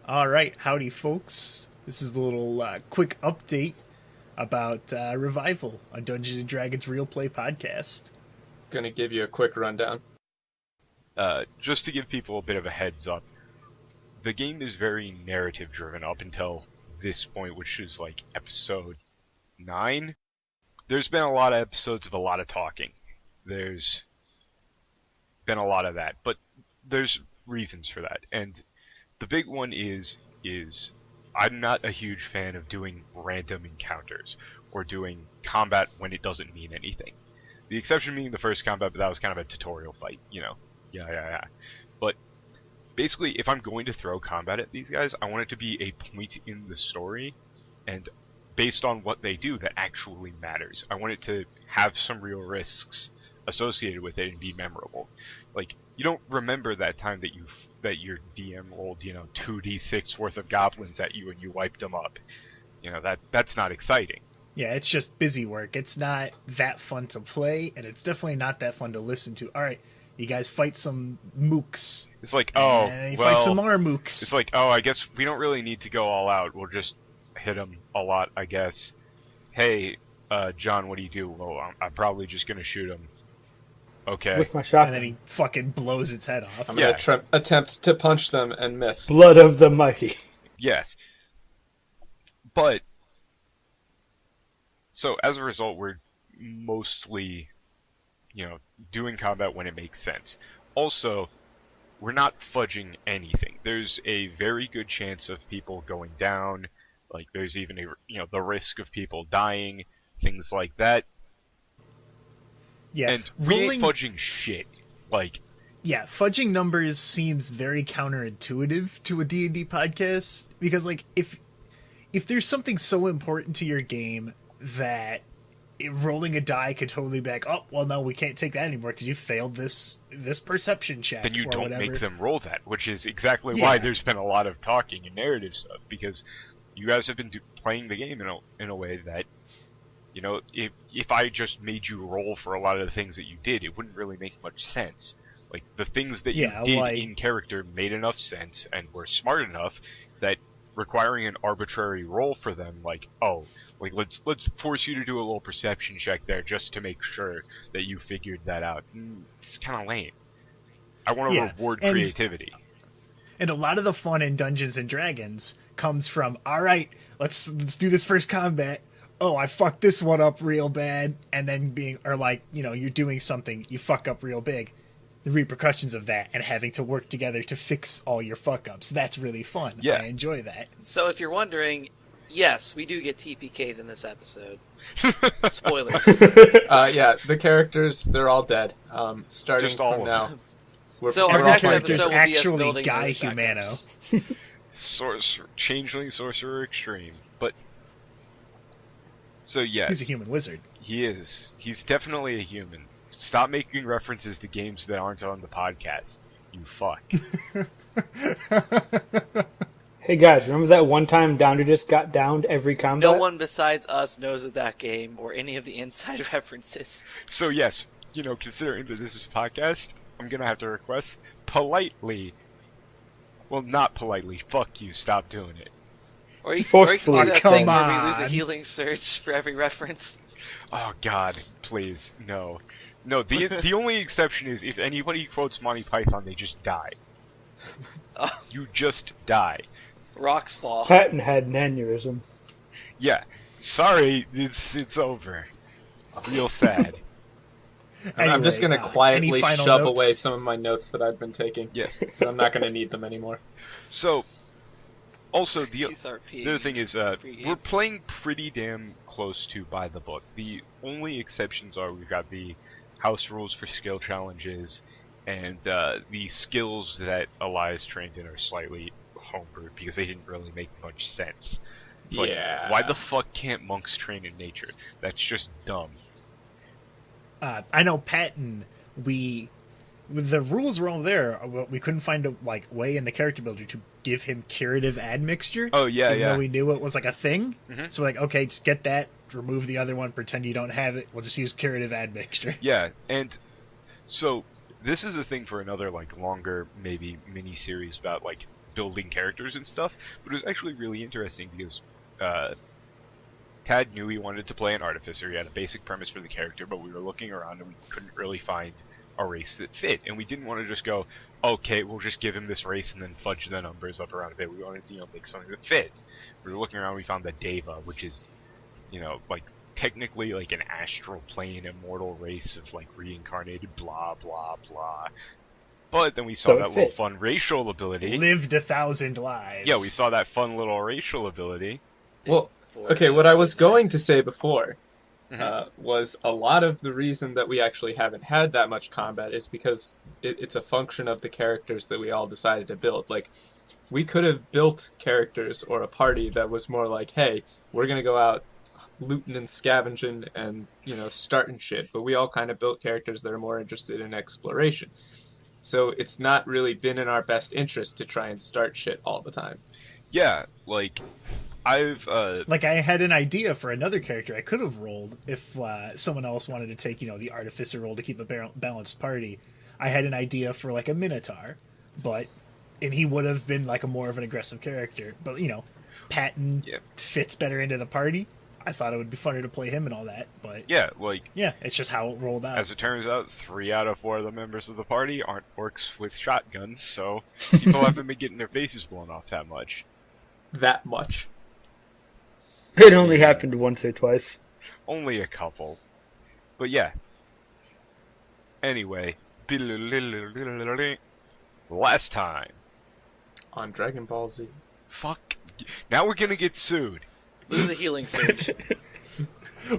All right, howdy, folks. This is a little quick update about Revival, a Dungeons & Dragons Real Play podcast. Gonna give you a quick rundown. Just to give people a bit of a heads up, the game is very narrative-driven up until this point, which is like episode 9. There's been a lot of episodes of a lot of talking. There's been a lot of that, but there's reasons for that, and the big one is I'm not a huge fan of doing random encounters or doing combat when it doesn't mean anything. The exception being the first combat, but that was kind of a tutorial fight, you know. Yeah. But basically, if I'm going to throw combat at these guys, I want it to be a point in the story and based on what they do that actually matters. I want it to have some real risks associated with it and be memorable. Like, you don't remember that time that your DM rolled, 2d6 worth of goblins at you and you wiped them up. That's not exciting. Yeah, it's just busy work. It's not that fun to play, and it's definitely not that fun to listen to. All right, you guys fight some mooks. It's like, fight some more mooks. It's like, I guess we don't really need to go all out. We'll just hit them a lot, I guess. Hey, John, what do you do? Well, I'm probably just going to shoot him. Okay. With my shotgun. And then he fucking blows its head off. I'm going to attempt to punch them and miss. Blood of the mighty. Yes. But, so as a result, we're mostly, doing combat when it makes sense. Also, we're not fudging anything. There's a very good chance of people going down. Like, there's even the risk of people dying, things like that. Yeah, and we ain't fudging shit. Yeah, fudging numbers seems very counterintuitive to a D&D podcast because, if there's something so important to your game that rolling a die could totally be like, oh, well, no, we can't take that anymore because you failed this perception check. Then you or don't whatever. Make them roll that, which is exactly why there's been a lot of talking and narrative stuff, because you guys have been playing the game in a way that, if I just made you roll for a lot of the things that you did, it wouldn't really make much sense. Like, the things that you did in character made enough sense and were smart enough that requiring an arbitrary roll for them, let's force you to do a little perception check there just to make sure that you figured that out. It's kind of lame. I want to reward creativity. And a lot of the fun in Dungeons and Dragons comes from, all right, let's do this first combat. Oh, I fucked this one up real bad, and then you're doing something, you fuck up real big. The repercussions of that and having to work together to fix all your fuck-ups. That's really fun. Yeah. I enjoy that. So if you're wondering, yes, we do get TPK'd in this episode. Spoilers. The characters, they're all dead. Starting from now. Our next episode will be actually us building Guy Humano. Changeling Sorcerer Extreme. But, so yes. He's a human wizard. He is. He's definitely a human. Stop making references to games that aren't on the podcast. You fuck. Hey guys, remember that one time Downer just got downed every combat? No one besides us knows of that game or any of the inside references. So yes, considering that this is a podcast, I'm gonna have to request politely. Well, not politely. Fuck you. Stop doing it. Or you can do that thing where we lose on. a healing surge for every reference. Oh God, please, no. No, the only exception is if anybody quotes Monty Python, they just die. You just die. Rocks fall. Patton had an aneurysm. Yeah. Sorry, it's over. Real sad. Anyway, I'm just going to quietly shove notes? away some of my notes that I've been taking. Yeah. Because I'm not going to need them anymore. So, also, the SRP. other thing is, we're playing pretty damn close to by the book. The only exceptions are we've got the house rules for skill challenges, and the skills that Elias trained in are slightly homebrewed because they didn't really make much sense. It's like, why the fuck can't monks train in nature? That's just dumb. I know Patton, the rules were all there. We couldn't find a way in the character builder to give him curative admixture. Oh yeah, even though we knew it was a thing. Mm-hmm. So okay, just get that, remove the other one, pretend you don't have it. We'll just use curative admixture. Yeah, and so this is a thing for another longer maybe mini series about building characters and stuff, but it was actually really interesting because Tad knew he wanted to play an artificer. He had a basic premise for the character, but we were looking around and we couldn't really find a race that fit, and we didn't want to just go, okay, we'll just give him this race and then fudge the numbers up around a bit. We wanted to, make something that fit. We were looking around, we found the Deva, which is, like, technically like an astral plane immortal race of like reincarnated blah blah blah. But then we saw that little fun racial ability. Lived 1,000 lives. Yeah, we saw that fun little racial ability. Well, okay, what I was going to say before was a lot of the reason that we actually haven't had that much combat is because it's a function of the characters that we all decided to build. Like, we could have built characters or a party that was more like, hey, we're going to go out looting and scavenging and, starting shit. But we all kind of built characters that are more interested in exploration. So it's not really been in our best interest to try and start shit all the time. Yeah, like, I've... Like, I had an idea for another character I could have rolled if someone else wanted to take, the artificer role to keep a balanced party. I had an idea for, like, a Minotaur, and he would have been, like, more of an aggressive character. But, Patton fits better into the party. I thought it would be funner to play him and all that, but... Yeah, like... Yeah, it's just how it rolled out. As it turns out, 3 out of 4 of the members of the party aren't orcs with shotguns, so people haven't been getting their faces blown off that much. That much. It only happened once or twice. Only a couple. But yeah. Anyway. Last time. On Dragon Ball Z. Fuck. Now we're gonna get sued. Lose a healing surge.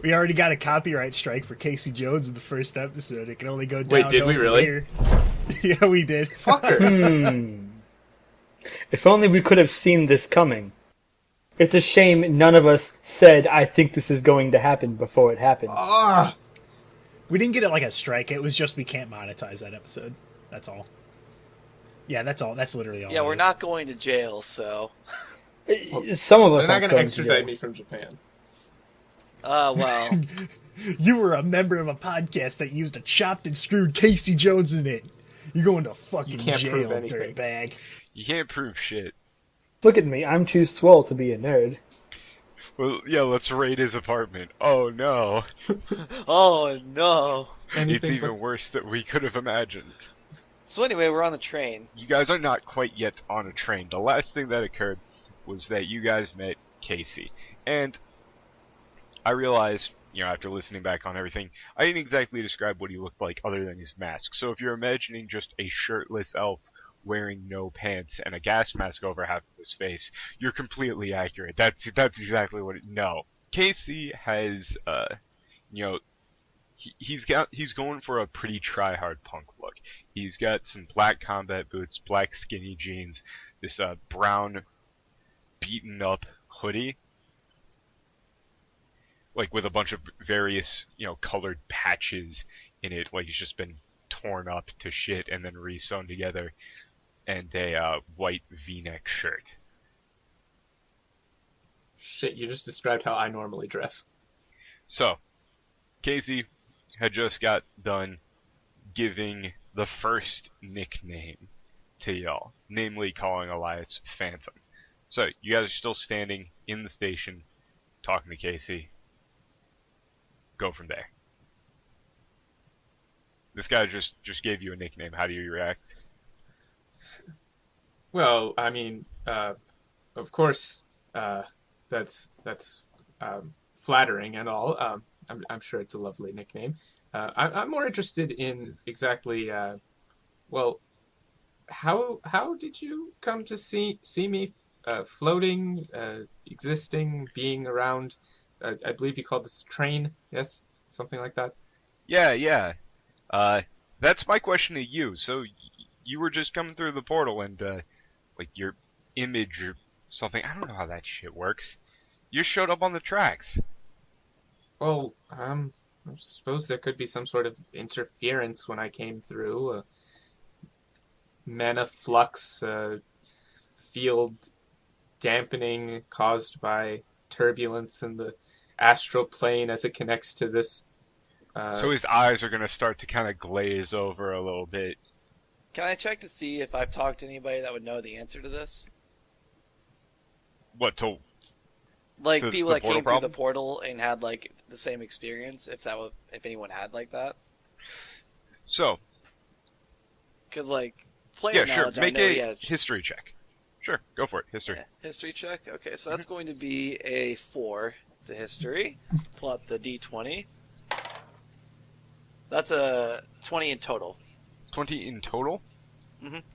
We already got a copyright strike for Casey Jones in the first episode. It can only go down. Wait, did we really? Here. Yeah, we did. Fuckers. If only we could have seen this coming. It's a shame none of us said, I think this is going to happen before it happened. We didn't get it like a strike. It was just we can't monetize that episode. That's all. Yeah, that's all. That's literally all. Yeah, we're not going to jail, so... Some of us They're not going to extradite me from Japan. Well... You were a member of a podcast that used a chopped and screwed Casey Jones in it. You're going to fucking jail, dirtbag. You can't prove shit. Look at me, I'm too swole to be a nerd. Well, yeah, let's raid his apartment. Oh no. Oh no. It's even worse than we could have imagined. So anyway, we're on the train. You guys are not quite yet on a train. The last thing that occurred was that you guys met Casey. And I realized, after listening back on everything, I didn't exactly describe what he looked like other than his mask. So if you're imagining just a shirtless elf wearing no pants and a gas mask over half of his face, you're completely accurate. That's exactly what no. Casey has he's going for a pretty try-hard punk look. He's got some black combat boots, black skinny jeans, this brown beaten up hoodie, like with a bunch of various, colored patches in it, like it's just been torn up to shit and then re-sewn together, and a white V-neck shirt. Shit, you just described how I normally dress. So, Casey had just got done giving the first nickname to y'all, namely calling Elias Phantom. So, you guys are still standing in the station, talking to Casey. Go from there. This guy just gave you a nickname. How do you react? Well, I mean, of course, that's flattering and all. I'm sure it's a lovely nickname. I'm more interested in exactly, how did you come to see me floating, existing, being around? I believe you called this train, yes? Something like that? Yeah. That's my question to you. So, you were just coming through the portal and, your image or something, I don't know how that shit works. You showed up on the tracks. Well, I suppose there could be some sort of interference when I came through. Mana flux, field dampening caused by turbulence in the astral plane as it connects to this. So his eyes are going to start to kind of glaze over a little bit. Can I check to see if I've talked to anybody that would know the answer to this? What to? Like To people the that portal came through problem? the portal and had like the same experience, if anyone had like that. So Because like player yeah, sure. knowledge, I Make know he a had history check. Sure, go for it. History. history check. Okay, so that's going to be a 4 to history. Pull up the d20. That's a 20 in total. 20 in total.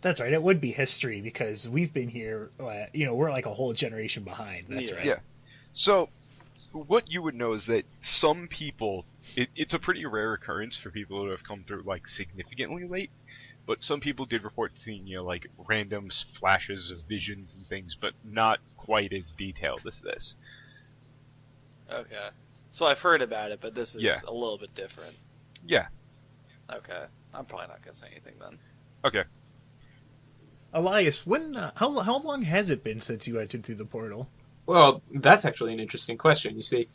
That's right. It would be history because we've been here. We're like a whole generation behind. That's Yeah. right. Yeah. So, what you would know is that some people, it's a pretty rare occurrence for people who have come through like significantly late, but some people did report seeing, like random flashes of visions and things, but not quite as detailed as this. Okay. So I've heard about it, but this is Yeah. a little bit different. Yeah. Okay. I'm probably not going to say anything then. Okay. Elias, how long has it been since you entered through the portal? Well, that's actually an interesting question. You see,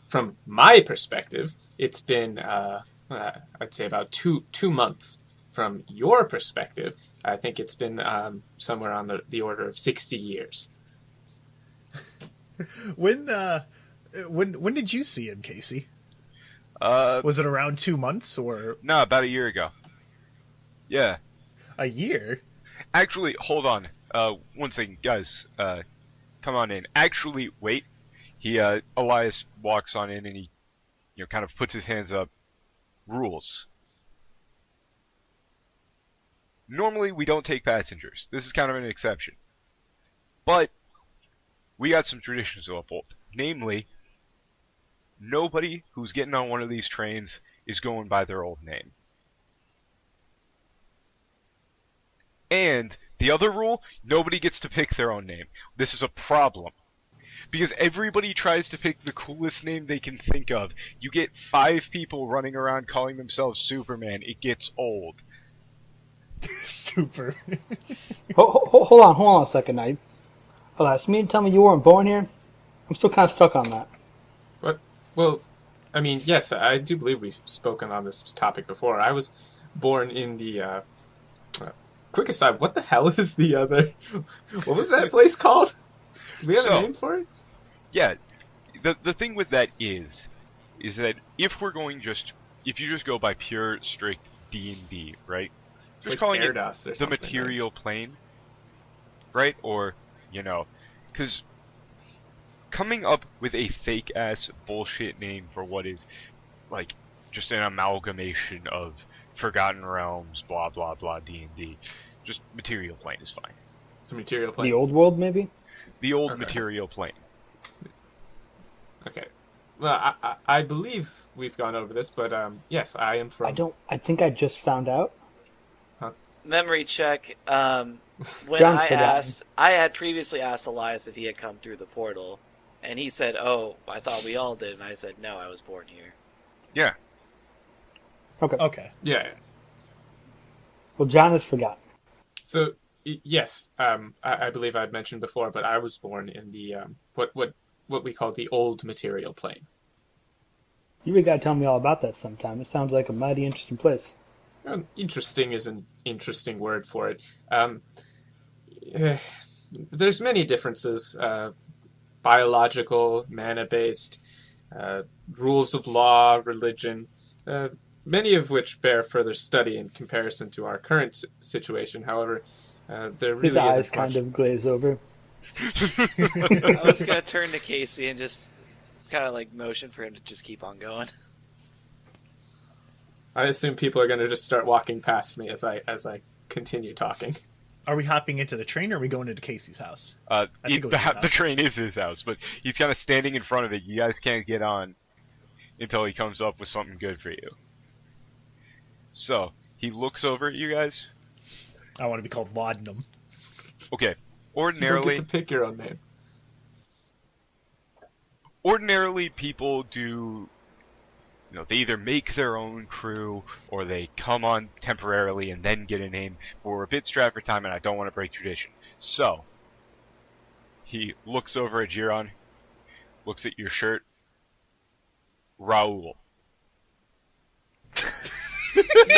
from my perspective, it's been, I'd say about two months. From your perspective, I think it's been somewhere on the order of 60 years. When did you see him, Casey? No, Was it around 2 months or about a year ago. Yeah. a year? Actually, hold on. One second, guys. Come on in. Actually, wait. Elias walks on in and he, kind of puts his hands up. Rules. Normally, we don't take passengers. This is kind of an exception. But, we got some traditions to uphold. Namely, nobody who's getting on one of these trains is going by their old name. And the other rule, nobody gets to pick their own name. This is a problem. Because everybody tries to pick the coolest name they can think of. You get 5 people running around calling themselves Superman. It gets old. Super. Hold on a second now. Elias, you mean to tell me you weren't born here? I'm still kind of stuck on that. What? Well, I mean, yes, I do believe we've spoken on this topic before. I was born in the... quick aside, what the hell is the other... What was that place called? Do we have a name for it? Yeah, the thing with that is that if you just go by pure, strict D&D, right? It's Just like calling air it dust or the something, material plane, right? Or, because coming up with a fake-ass bullshit name for what is, like, just an amalgamation of Forgotten Realms, blah, blah, blah, D&D, just material plane is fine. The material plane. The old world, maybe? The old Okay. material plane. Okay. Well, I believe we've gone over this, but yes, I am from... I think I just found out. Memory check. When John's I forgotten. asked, I had previously asked Elias if he had come through the portal, and he said, "Oh, I thought we all did," and I said, "No, I was born here." Yeah. Okay. Yeah. Well, John has forgotten. So, yes, I believe I'd mentioned before, but I was born in the, what we call the old material plane. You really got to tell me all about that sometime. It sounds like a mighty interesting place. Interesting is an interesting word for it. There's many differences. Biological, mana-based, rules of law, religion, many of which bear further study in comparison to our current situation. However, there really His eyes isn't kind much. of glaze over. I was gonna turn to Casey and just kind of like motion for him to just keep on going. I assume people are going to just start walking past me as I continue talking. Are we hopping into the train or are we going into Casey's house? I think it was his The house. train is his house, but he's kind of standing in front of it. You guys can't get on until he comes up with something good for you. So, he looks over at you guys. I want to be called Laudanum. Okay, You don't ordinarily, get to pick your own name. people do, they either make their own crew or they come on temporarily and then get a name. But we're a bit strapped for time and I don't want to break tradition. So, he looks over at Jeron, looks at your shirt. Raoul.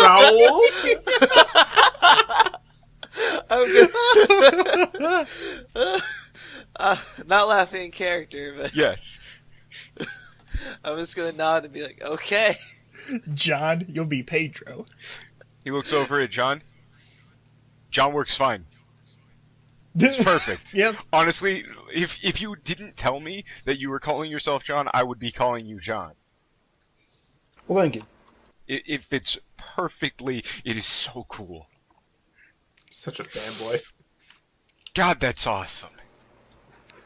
Raoul? I'm gonna... not laughing in character, but Yes. I'm just gonna nod and be like, okay. John, you'll be Pedro. He looks over at John. John works fine. It's perfect. Yep. Honestly, if you didn't tell me that you were calling yourself John, I would be calling you John. Well, thank you. It fits perfectly. It is so cool. Such a fanboy. God, that's awesome.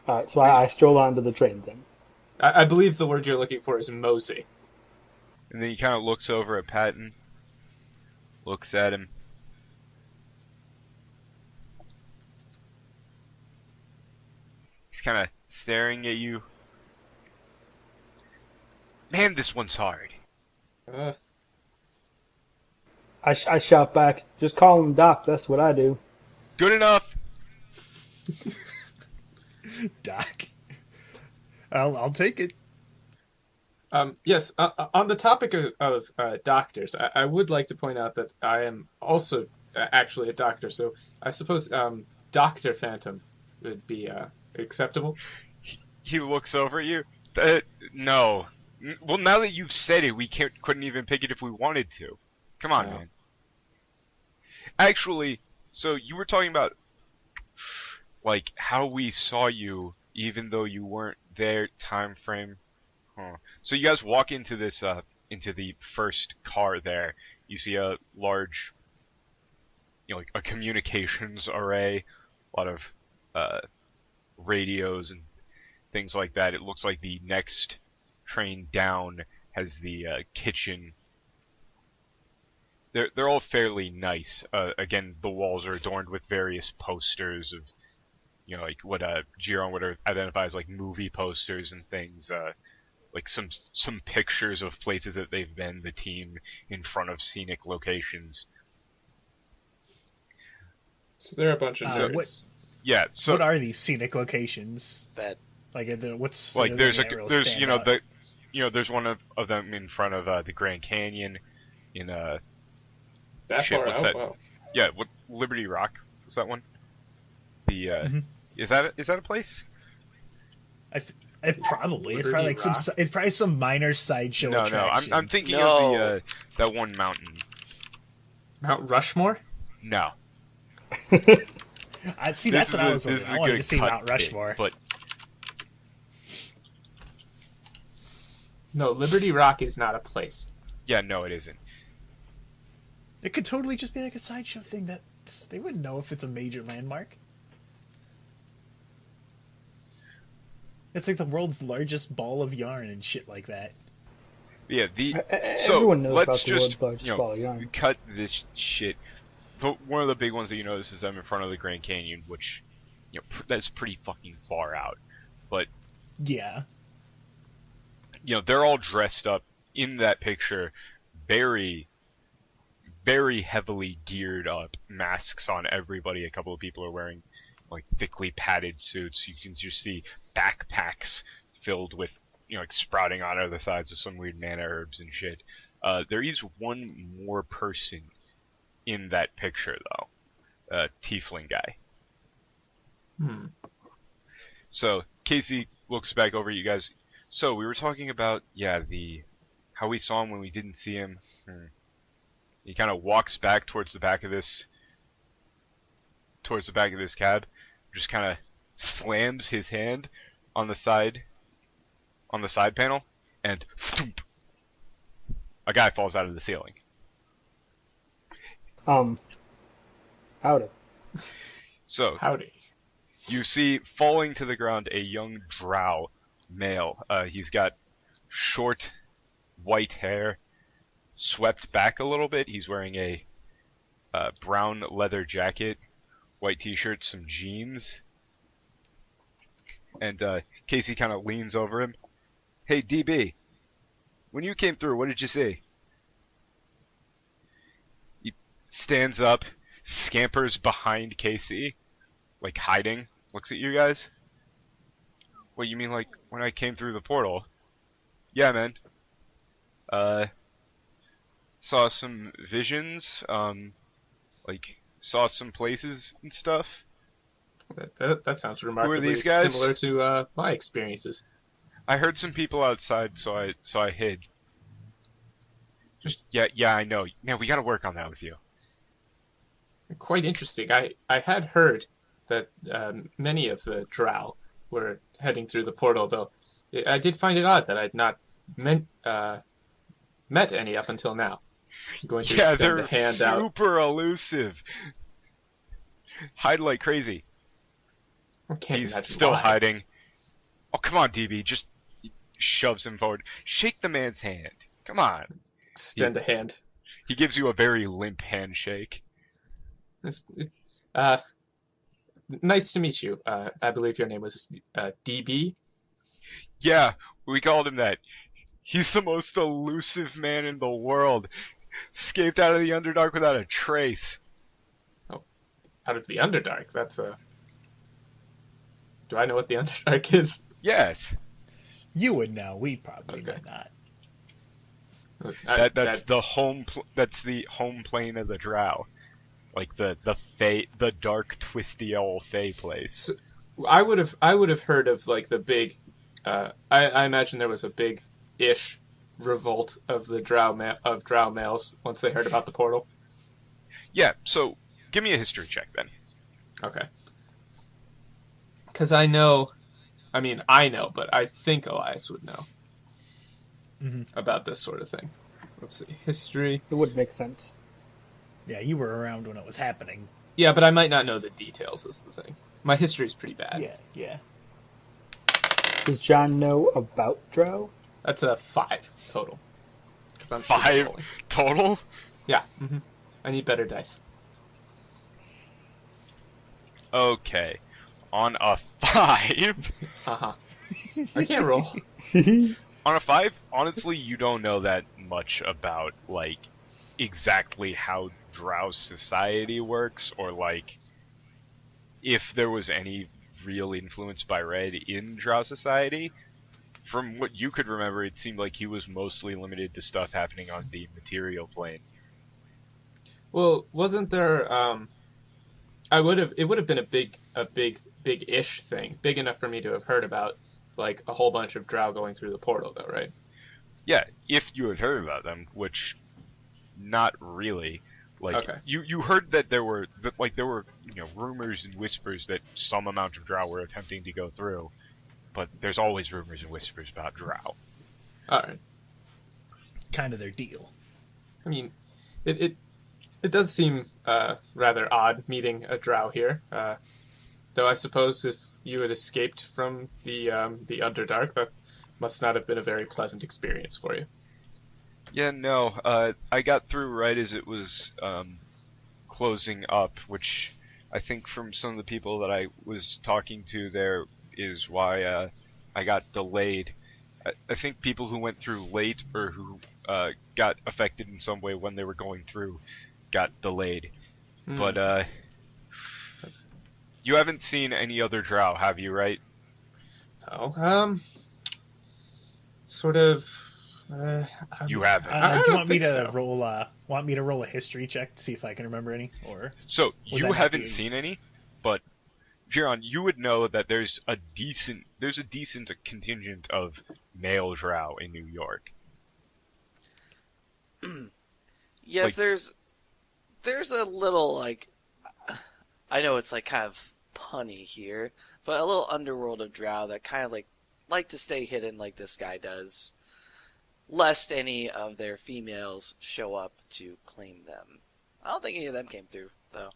Alright, so I stroll onto the train then. I believe the word you're looking for is mosey. And then he kind of looks over at Patton. Looks at him. He's kind of staring at you. Man, this one's hard. I shout back, just call him Doc, that's what I do. Good enough. Doc. I'll take it. Yes, on the topic of doctors, I would like to point out that I am also actually a doctor, so I suppose Dr. Phantom would be acceptable. He looks over at you. No. Well, now that you've said it, we couldn't even pick it if we wanted to. Come on, No. man. Actually, so you were talking about, like, how we saw you, even though you weren't there, time frame. Huh. So you guys walk into this, into the first car there. You see a large, like a communications array, a lot of, radios and things like that. It looks like the next train down has the, kitchen. They're all fairly nice. Again, the walls are adorned with various posters of, like what Jeron would identify as like movie posters and things. Like some pictures of places that they've been, the team in front of scenic locations. So there are a bunch of nerds. Yeah. So What are these scenic locations? Bet. Like, what's like there's there's there's one of them in front of the Grand Canyon in That shit, far what's out? that? Wow. Yeah, what Liberty Rock was that one? The is that a place? It probably it's Liberty probably like Rock? it's probably some minor sideshow No, attraction. I'm thinking No. of the that one mountain. Mount Rushmore? No. I see. That's what I was this wondering. is I a wanted good to see cut Mount Rushmore. bit, but No, Liberty Rock is not a place. yeah, no, it isn't. It could totally just be like a sideshow thing that they wouldn't know if it's a major landmark. It's like the world's largest ball of yarn and shit like that. Yeah, so Everyone knows let's about the just world's largest ball of yarn. cut this shit. But one of the big ones that you notice is them in front of the Grand Canyon, which that's pretty fucking far out. But Yeah. they're all dressed up in that picture, very, very heavily geared up, masks on everybody. A couple of people are wearing like thickly padded suits. You can just see backpacks filled with like sprouting out of the sides of some weird mana herbs and shit. There is one more person in that picture though, tiefling guy. So Casey looks back over at you guys. So we were talking about how we saw him when we didn't see him. He kind of walks back towards the back of this cab, just kind of slams his hand on the side panel, and thump, a guy falls out of the ceiling. Howdy. So Howdy. you see falling to the ground a young drow male. He's got short white hair, swept back a little bit. He's wearing a brown leather jacket, white t-shirt, some jeans. And Casey kind of leans over him. Hey, DB, when you came through, what did you see? He stands up, scampers behind Casey, like hiding, looks at you guys. What, you mean like when I came through the portal? Yeah, man. Saw some visions, like saw some places and stuff. That sounds remarkably these guys? similar to my experiences. I heard some people outside, so I hid. Yeah, I know. Man, we got to work on that with you. Quite interesting. I had heard that many of the drow were heading through the portal, though I did find it odd that I'd not met any up until now. I'm going to extend they're a hand out. super elusive. Hide like crazy. I can't He's imagine still why. hiding. Oh, come on, DB. Just shoves him forward. Shake the man's hand. Come on. Extend a hand. He gives you a very limp handshake. Nice to meet you. I believe your name was DB. Yeah, we called him that. He's the most elusive man in the world. Escaped out of the Underdark without a trace. Oh, out of the Underdark? That's a... Do I know what the Underdark is? Yes. You would know. We probably Okay. would not. That's the home plane of the Drow. Like the dark, twisty old Fey place. So, I would have heard of like the big. I imagine there was a big-ish revolt of the drow males once they heard about the portal. Yeah. So give me a history check then. Okay. Because I know, but I think Elias would know about this sort of thing. Let's see, history. It would make sense. Yeah, you were around when it was happening. Yeah, but I might not know the details. Is the thing. My history's pretty bad. Yeah. Does John know about Drow? That's a 5 total. Because I'm 5 rolling. total? Yeah. Mm-hmm. I need better dice. Okay. On a 5. Uh-huh. I can't roll. On a 5, honestly, you don't know that much about, like, exactly how Drow society works, or, like, if there was any real influence by Red in Drow society. From what you could remember, it seemed like he was mostly limited to stuff happening on the material plane. Well, wasn't there? It would have been a big-ish thing, big enough for me to have heard about, like a whole bunch of Drow going through the portal, though, right? Yeah, if you had heard about them, which not really. Like, Okay. you heard that there were rumors and whispers that some amount of Drow were attempting to go through, but there's always rumors and whispers about Drow. All right. Kind of their deal. I mean, it does seem rather odd meeting a Drow here. Though I suppose if you had escaped from the Underdark, that must not have been a very pleasant experience for you. Yeah, no, I got through right as it was closing up, which I think from some of the people that I was talking to there is why I got delayed. I think people who went through late or who got affected in some way when they were going through got delayed. But you haven't seen any other Drow, have you, right? No. Sort of... You haven't. Do you want me to so. roll a history check to see if I can remember any? Or So Would that you not haven't be- seen any, but Jeron, you would know that there's a decent contingent of male Drow in New York. Yes, Like- there's a little, like, I know it's like kind of punny here, but a little underworld of Drow that kind of like to stay hidden like this guy does, lest any of their females show up to claim them. I don't think any of them came through though.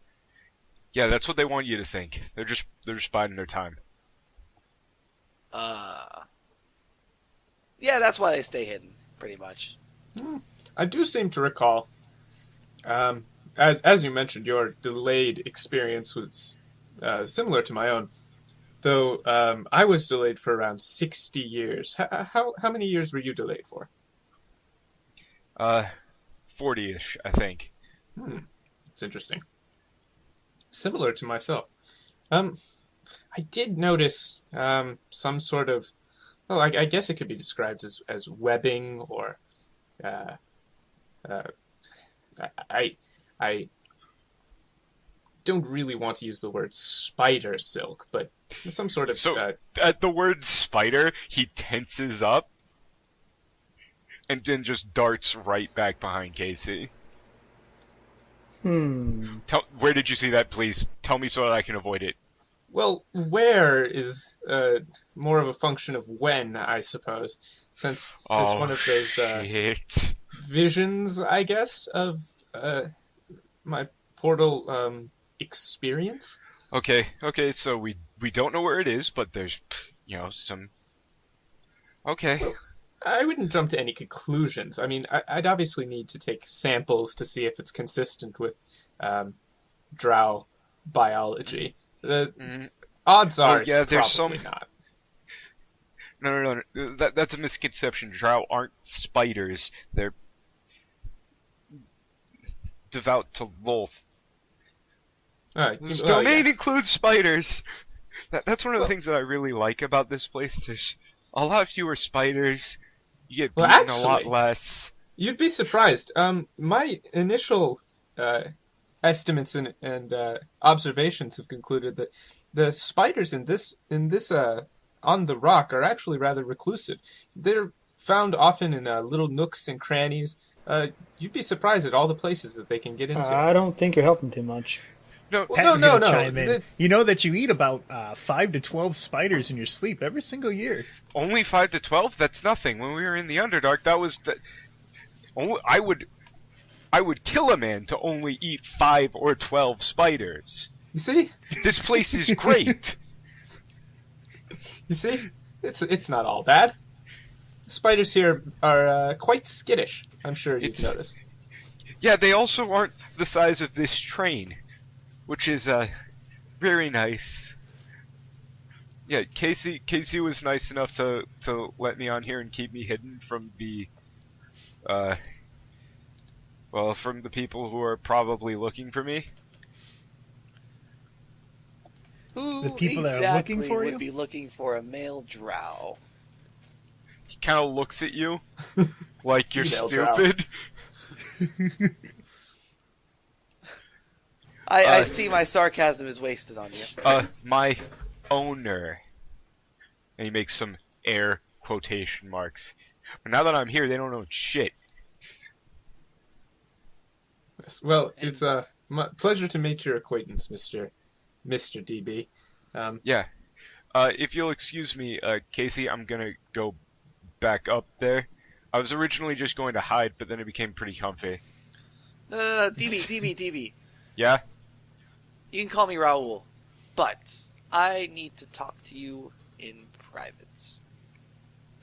Yeah, that's what they want you to think. They're just biding their time. Yeah, that's why they stay hidden, pretty much. I do seem to recall, as you mentioned, your delayed experience was similar to my own. Though I was delayed for around 60 years. How many years were you delayed for? 40-ish, I think. It's interesting. Similar to myself. I did notice some sort of, well, I guess it could be described as webbing or I don't really want to use the word spider silk, but some sort of... So, at the word spider, he tenses up, and then just darts right back behind Casey. Where did you see that, please? Tell me so that I can avoid it. Well, where is more of a function of when, I suppose, since it's one of those shit. visions, I guess, of my portal experience. Okay, so we don't know where it is, but there's, some... Okay. Well, I wouldn't jump to any conclusions. I mean, I'd obviously need to take samples to see if it's consistent with drow biology. The odds are it's probably not. No. That's a misconception. Drow aren't spiders. They're devout to Lolth. This domain includes spiders. That's one of the things that I really like about this place. There's a lot fewer spiders. You get beaten a lot less. You'd be surprised. My initial estimates and observations have concluded that the spiders in this on the rock are actually rather reclusive. They're found often in little nooks and crannies. You'd be surprised at all the places that they can get into. I don't think you're helping too much. No, Patton's gonna chime in. You know that you eat about 5 to 12 spiders in your sleep every single year. Only 5 to 12? That's nothing. When we were in the Underdark, that was... I would kill a man to only eat 5 or 12 spiders. You see? This place is great. You see? It's not all bad. The spiders here are quite skittish. I'm sure you've noticed. Yeah, they also aren't the size of this train, which is very nice. Yeah, Casey was nice enough to let me on here and keep me hidden from the from the people who are probably looking for me. Who The people exactly that are looking for would you? be looking for a male drow? He kind of looks at you like you're Female drow. stupid. I see my sarcasm is wasted on you. My owner. And he makes some air quotation marks. But now that I'm here, they don't know shit. Yes, well, it's a pleasure to meet your acquaintance, Mr. DB. Yeah. If you'll excuse me, Casey, I'm gonna go back up there. I was originally just going to hide, but then it became pretty comfy. No, DB. Yeah? You can call me Raoul, but I need to talk to you in private.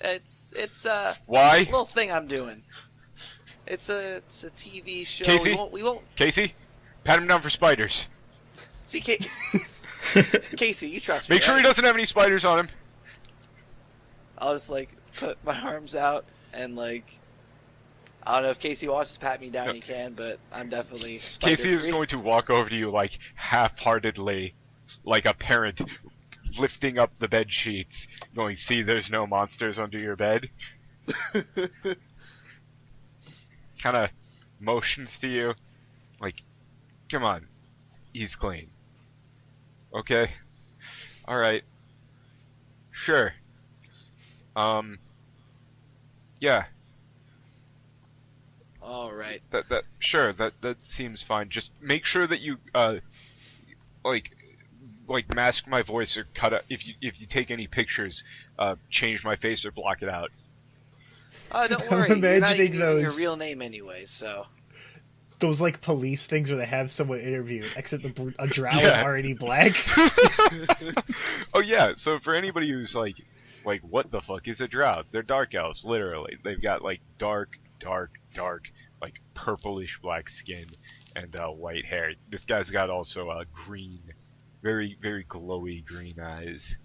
It's a Why? little thing I'm doing. It's a TV show. Casey? We won't. Casey? Pat him down for spiders. See, Casey, you trust me. Make sure he doesn't have any spiders on him. I'll just put my arms out and I don't know if Casey wants to pat me down. No. He can, but I'm definitely spider Casey is free. going to walk over to you half-heartedly, like a parent lifting up the bed sheets, going, "See, there's no monsters under your bed." Kind of motions to you, come on, he's clean. Okay, all right, sure. Yeah. All right. That seems fine. Just make sure that you mask my voice or cut out if you take any pictures, change my face or block it out. Don't worry. You're not imagining even using your those- real name anyway, so. Those police things where they have someone interview, except a drow is Yeah. already black. Oh yeah. So for anybody who's like, what the fuck is a drow? They're dark elves, literally. They've got dark, purplish black skin and white hair. This guy's got also green, very, very glowy green eyes.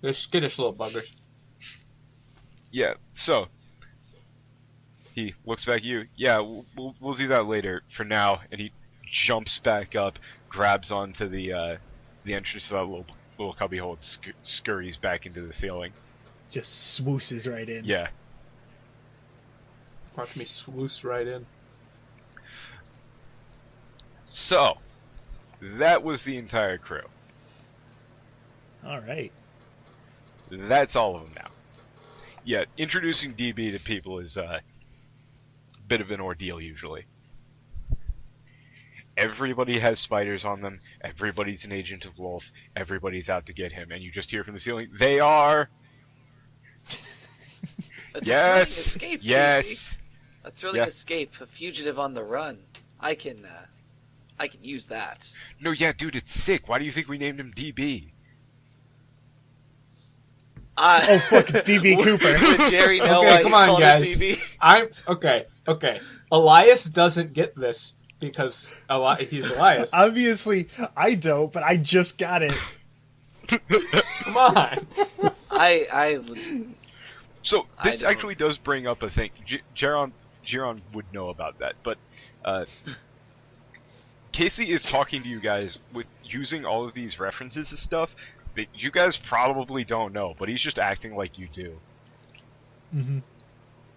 They're skittish little buggers. Yeah, so he looks back at you. Yeah, we'll do that later. For now, and he jumps back up, grabs onto the entrance to that little cubbyhole, and scurries back into the ceiling. Just swooses right in. Yeah. Watch me swoosh right in. So, That was the entire crew. All right. That's all of them now. Yeah, introducing DB to people is a bit of an ordeal usually. Everybody has spiders on them, everybody's an agent of Wolf, everybody's out to get him, and you just hear from the ceiling, they are... That's Yes! a thrilling escape, Yes! Casey. A thrilling escape, a fugitive on the run. I can use that. No, yeah, dude, it's sick. Why do you think we named him DB? Oh, fuck, it's DB Cooper. Did Jerry know Okay, why come you on, called guys. him DB? I'm okay. Elias doesn't get this because he's Elias. Obviously, I don't, but I just got it. Come on. So, I this don't- actually does bring up a thing. Jeron would know about that, but Casey is talking to you guys with using all of these references and stuff that you guys probably don't know, but he's just acting like you do. Mm-hmm.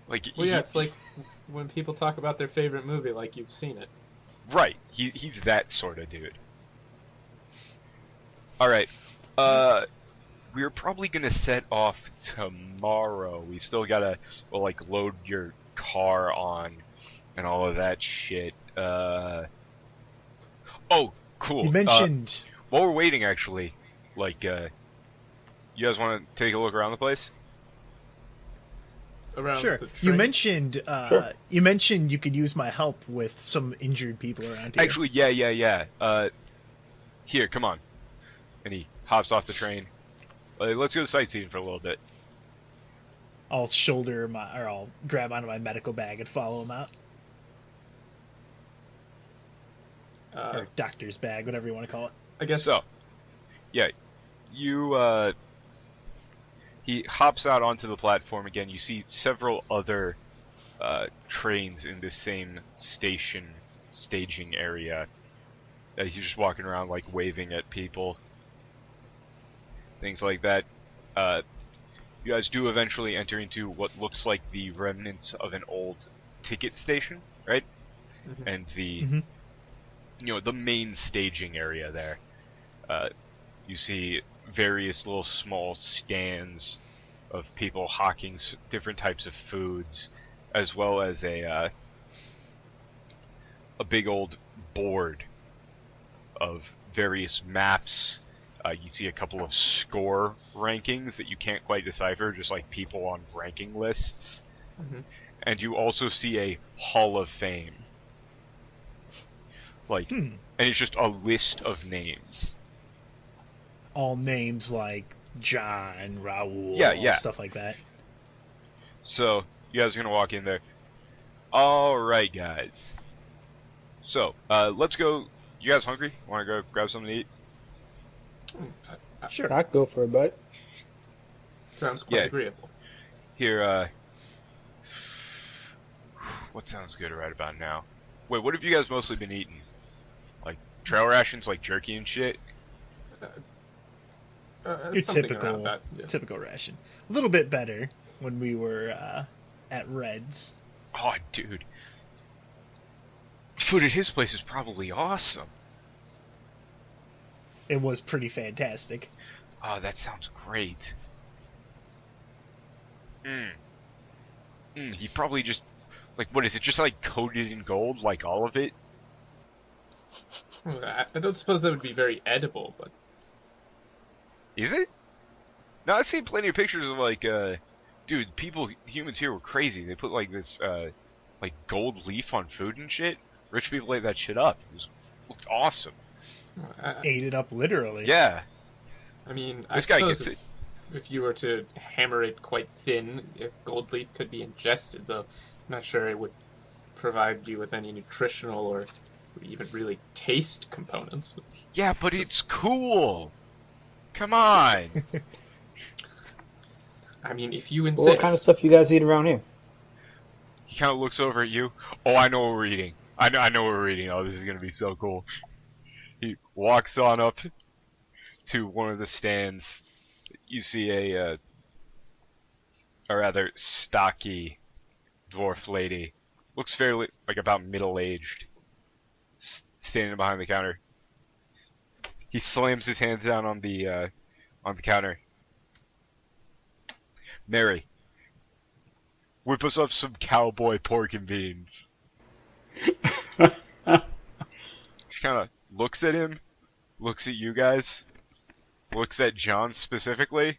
Like, Well, yeah, it's like when people talk about their favorite movie, like you've seen it. right. He's that sort of dude. Alright. We're probably gonna set off tomorrow. We still gotta, load your car on and all of that shit. Oh, cool. You mentioned... While we're waiting, actually, you guys want to take a look around the place? Around Sure. the You train. mentioned Sure. you mentioned you could use my help with some injured people around here. Actually, yeah. Here, come on. And he hops off the train. Let's go sightseeing for a little bit. I'll I'll grab onto my medical bag and follow him out. Or doctor's bag, whatever you want to call it. I guess So, yeah, he hops out onto the platform again. You see several other trains in this same staging area. He's just walking around, waving at people. Things like that. You guys do eventually enter into what looks like the remnants of an old ticket station, right? Mhm. And the... Mhm. the main staging area there. You see various little small stands of people hawking different types of foods, as well as a big old board of various maps. You see a couple of score rankings that you can't quite decipher, just like people on ranking lists. Mhm. And you also see a Hall of Fame. And it's just a list of names. All names like John, Raul, Yeah. stuff like that. So, you guys are gonna walk in there. Alright, guys. So, let's go. You guys hungry? Wanna go grab something to eat? Sure. I'd go for a bite. sounds quite Yeah. agreeable. Here, what sounds good right about now? Wait, what have you guys mostly been eating? Trail rations, like jerky and shit? Your Something typical around that, yeah. typical ration. A little bit better when we were at Red's. Oh, dude. Food at his place is probably awesome. It was pretty fantastic. Oh, that sounds great. He probably just... what is it? Just, coated in gold? Like, all of it? I don't suppose that would be very edible, but Is it? No, I've seen plenty of pictures of, dude, humans here were crazy. They put, this, gold leaf on food and shit. Rich people ate that shit up. Looked awesome. Ate it up literally. Yeah. I mean, This I guy suppose gets it. if you were to hammer it quite thin, gold leaf could be ingested, though I'm not sure it would provide you with any nutritional or even really taste components. Yeah, but it's cool. Come on. I mean, if you Well, insist. what kind of stuff you guys eat around here? He kind of looks over at you. Oh, I know what we're eating. I know what we're eating. Oh, this is gonna be so cool. He walks on up to one of the stands. You see a rather stocky dwarf lady. Looks fairly about middle-aged, standing behind the counter. He slams his hands down on the counter. Mary, whip us up some cowboy pork and beans. She kind of looks at him, looks at you guys, looks at John specifically,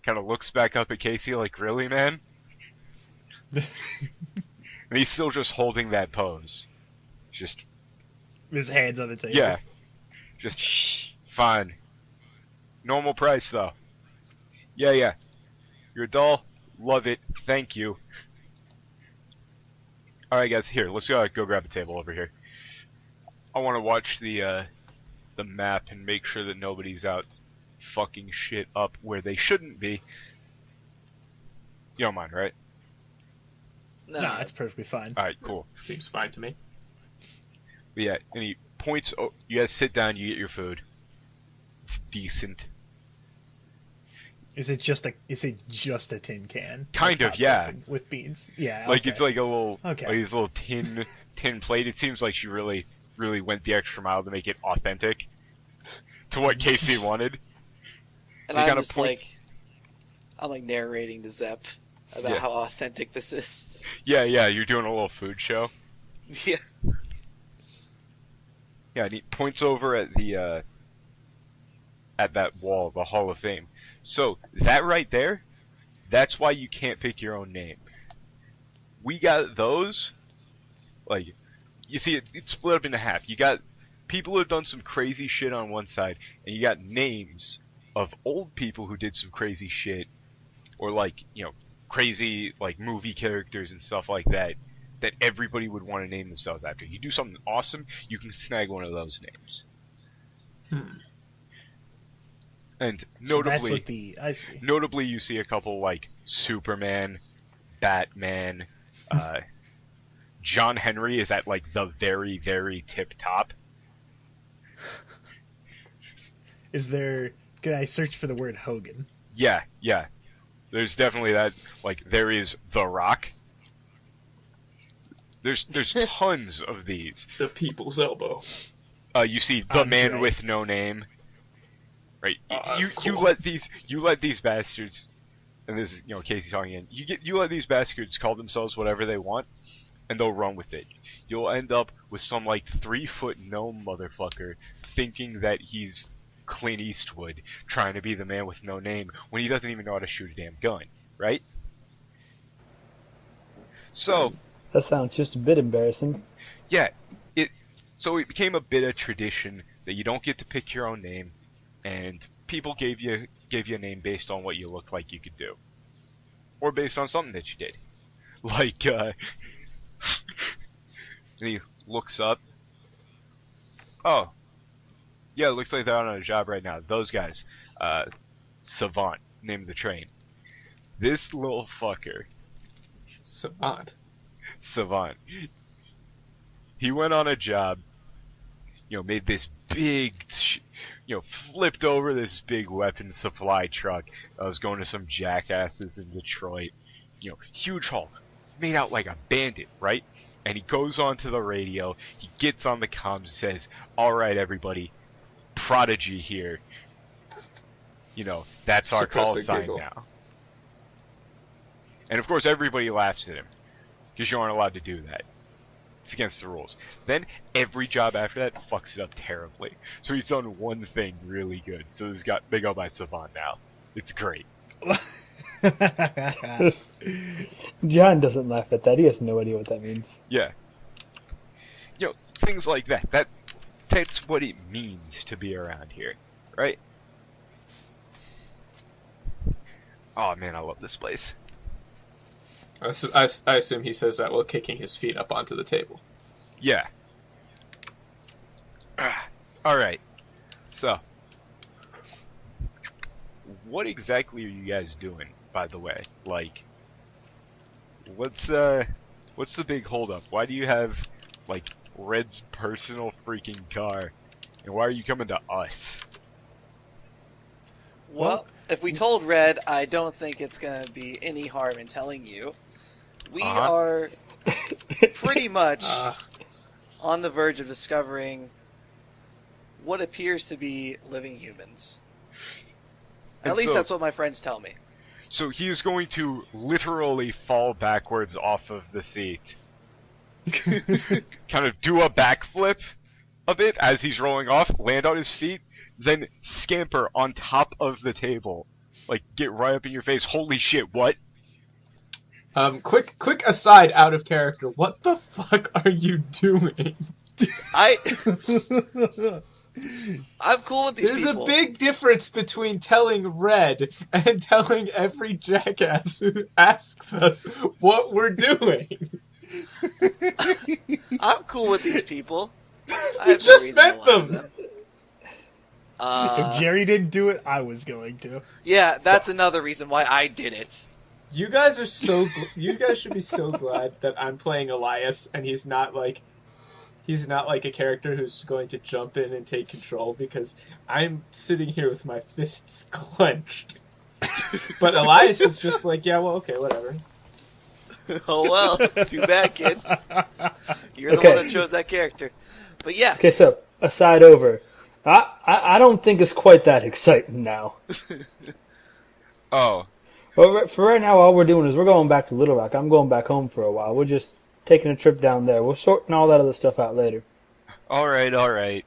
kind of looks back up at Casey like, really, man? And he's still just holding that pose. Just... His hands on the table. Yeah. Just... Fine. Normal price, though. Yeah. You're a doll. Love it. Thank you. Alright, guys. Here, let's go grab a table over here. I want to watch the map and make sure that nobody's out fucking shit up where they shouldn't be. You don't mind, right? No, that's perfectly fine. Alright, cool. Seems fine to me. But yeah, and he points... Oh, you guys sit down, you get your food. It's decent. Is it just a tin can? Kind of, yeah. With beans? Yeah. Like, okay. it's like a little... Okay. Like this little tin plate. It seems like she really went the extra mile to make it authentic to what Casey wanted. And He I'm kinda just points- I'm like narrating to Zep about how authentic this is. Yeah, you're doing a little food show. Yeah. Yeah, and he points over at the at that wall, the Hall of Fame. So that right there, that's why you can't pick your own name. We got those. Like, you see, it's split up into half. You got people who have done some crazy shit on one side, and you got names of old people who did some crazy shit, or like, you know, crazy like movie characters and stuff like that everybody would want to name themselves after. You do something awesome, you can snag one of those names. And notably, I see. Notably, you see a couple like Superman, Batman, John Henry is at like the very, very tip top. Can I search for the word Hogan? Yeah. There's definitely that. Like, there is The Rock. There's tons of these. The people's elbow. You see The Man Andre. with No Name. Right. That's You cool. let these bastards, and this is, you know, Casey talking again. You let these bastards call themselves whatever they want, and they'll run with it. You'll end up with some like 3-foot gnome motherfucker thinking that he's Clint Eastwood trying to be the man with no name when he doesn't even know how to shoot a damn gun, right? So That sounds just a bit embarrassing. yeah, it became a bit of tradition that you don't get to pick your own name, and people gave you a name based on what you looked like you could do, or based on something that you did. Like, and he looks up. Oh, yeah, it looks like they're on a job right now. Those guys, Savant, named the train. This little fucker, Savant. he went on a job, you know, made this big, flipped over this big weapon supply truck that was going to some jackasses in Detroit. You know, huge haul, made out like a bandit, right? And he goes onto the radio, he gets on the comms and says, "Alright, everybody, Prodigy here. You know, that's our Suppress call a sign giggle. now." And of course everybody laughs at him, because you aren't allowed to do that. It's against the rules. Then every job after that fucks it up terribly. So he's done one thing really good. So they go by Savant now. It's great. John doesn't laugh at that. He has no idea what that means. Yeah. You know, things like that. That's what it means to be around here, right? Oh man, I love this place. I assume he says that while kicking his feet up onto the table. Yeah. Alright. So, what exactly are you guys doing, by the way? Like, what's the big holdup? Why do you have, like, Red's personal freaking car? And why are you coming to us? Well, if we told Red, I don't think it's going to be any harm in telling you. We are pretty much on the verge of discovering what appears to be living humans. And At least so- that's what my friends tell me. So he is going to literally fall backwards off of the seat. Kind of do a backflip a bit as he's rolling off, land on his feet, then scamper on top of the table. Like, get right up in your face. Holy shit, what? Quick aside out of character. What the fuck are you doing? I'm cool with these There's people. a big difference between telling Red and telling every jackass who asks us what we're doing. I'm cool with these people. I We have no just reason to met lie to them. If Jerry didn't do it, I was going to. Yeah, that's another reason why I did it. You guys are you guys should be so glad that I'm playing Elias and he's not like a character who's going to jump in and take control, because I'm sitting here with my fists clenched. But Elias is just like, yeah, well, okay, whatever. Oh well, too bad, kid. You're the Okay. one that chose that character. But yeah, Okay, so aside over. I don't think it's quite that exciting now. Oh, Well, for right now, all we're doing is we're going back to Little Rock. I'm going back home for a while. We're just taking a trip down there. We're sorting all that other stuff out later. alright.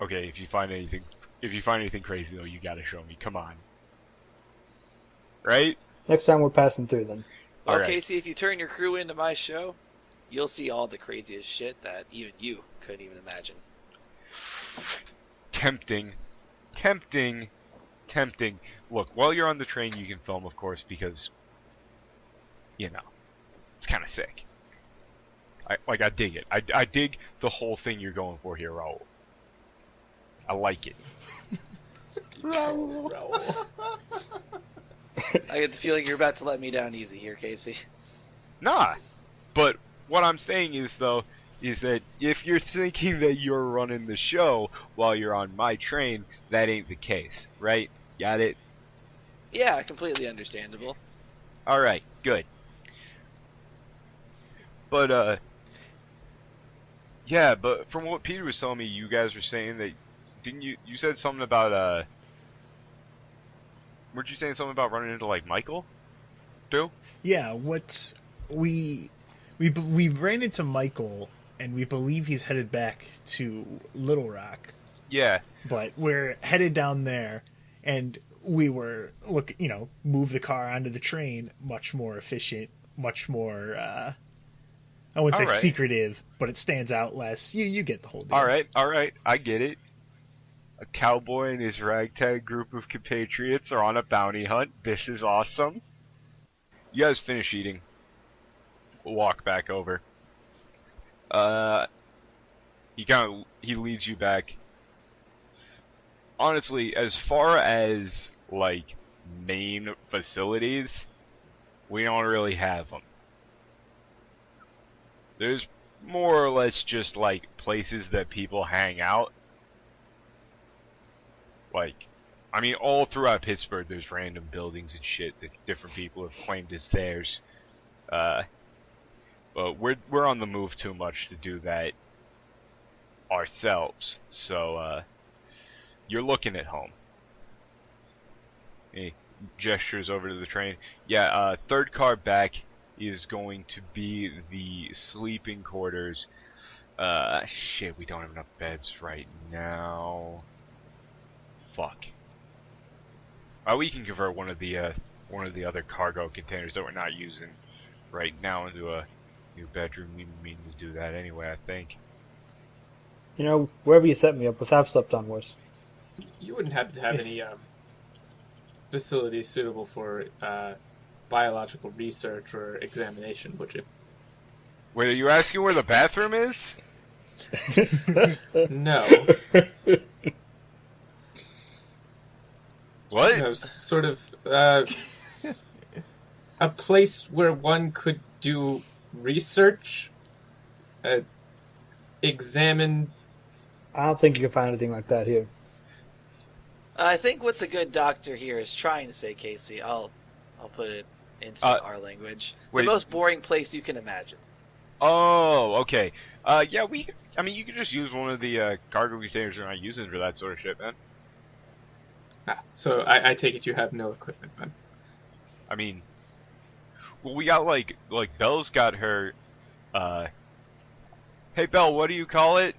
Okay, if you find anything crazy though, you gotta show me. Come on. Right? Next time we're passing through them. well, Alright. Casey, if you turn your crew into my show, you'll see all the craziest shit that even you couldn't even imagine. Tempting. Look, while you're on the train, you can film, of course, because, you know, it's kind of sick. I dig it. I dig the whole thing you're going for here, Raul. I like it. I get the feeling you're about to let me down easy here, Casey. Nah. But what I'm saying is, though, is that if you're thinking that you're running the show while you're on my train, that ain't the case, right? Got it? Yeah, completely understandable. Alright, good. But, yeah, but from what Peter was telling me, you guys were saying that, didn't you said something about, weren't you saying something about running into, like, Michael? Too? Yeah, we ran into Michael, and we believe he's headed back to Little Rock, Yeah. but we're headed down there, and we were move the car onto the train, much more efficient, much more I wouldn't say Alright. secretive, but it stands out less. You get the whole deal. Alright, I get it. A cowboy and his ragtag group of compatriots are on a bounty hunt. This is awesome. You guys finish eating. We'll walk back over. He leads you back. Honestly, as far as, like, main facilities, we don't really have them. There's more or less just, like, places that people hang out. Like, I mean, all throughout Pittsburgh, there's random buildings and shit that different people have claimed as theirs. But we're on the move too much to do that ourselves. So, you're looking at home. He gestures over to the train. Yeah, third car back is going to be the sleeping quarters. Shit, we don't have enough beds right now. Fuck. We can convert one of the other cargo containers that we're not using right now into a new bedroom. We mean to do that anyway, I think. You know, wherever you set me up with, I've slept on worse. You wouldn't happen to have any facilities suitable for biological research or examination, would you? Wait, are you asking where the bathroom is? No. What? You know, sort of a place where one could do research, examine. I don't think you can find anything like that here. I think what the good doctor here is trying to say, Casey, I'll put it into our language. wait. The most boring place you can imagine. Oh, okay. Yeah, I mean, you could just use one of the cargo containers you're not using for that sort of shit, man. So I take it you have no equipment then. I mean, well, we got like Belle's got her. Hey Belle, what do you call it?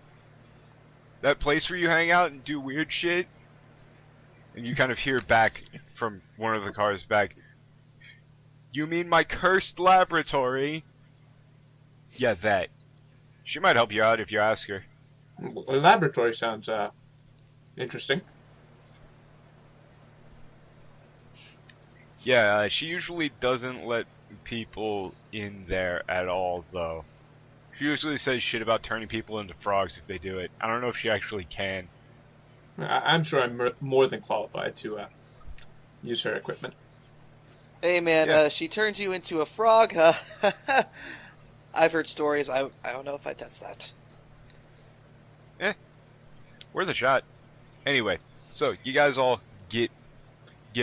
That place where you hang out and do weird shit? And you kind of hear back from one of the cars back. You mean my cursed laboratory? Yeah, that. She might help you out if you ask her. A laboratory sounds interesting. Yeah, she usually doesn't let people in there at all, though. She usually says shit about turning people into frogs if they do it. I don't know if she actually can. I'm sure I'm more than qualified to use her equipment. Hey man, Yeah. she turns you into a frog. I've heard stories. I don't know if I test that. Worth a shot. Anyway, so you guys all get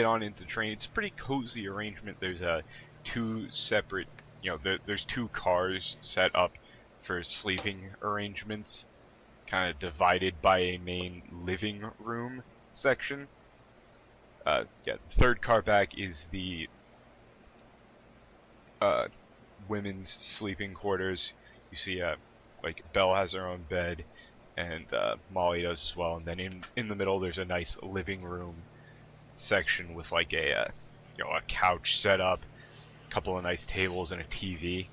on into the train. It's a pretty cozy arrangement. There's two separate, there's two cars set up for sleeping arrangements, kind of divided by a main living room section. The third car back is the women's sleeping quarters. You see, like Belle has her own bed, and Molly does as well. And then in the middle, there's a nice living room section with like a couch set up, a couple of nice tables, and a TV.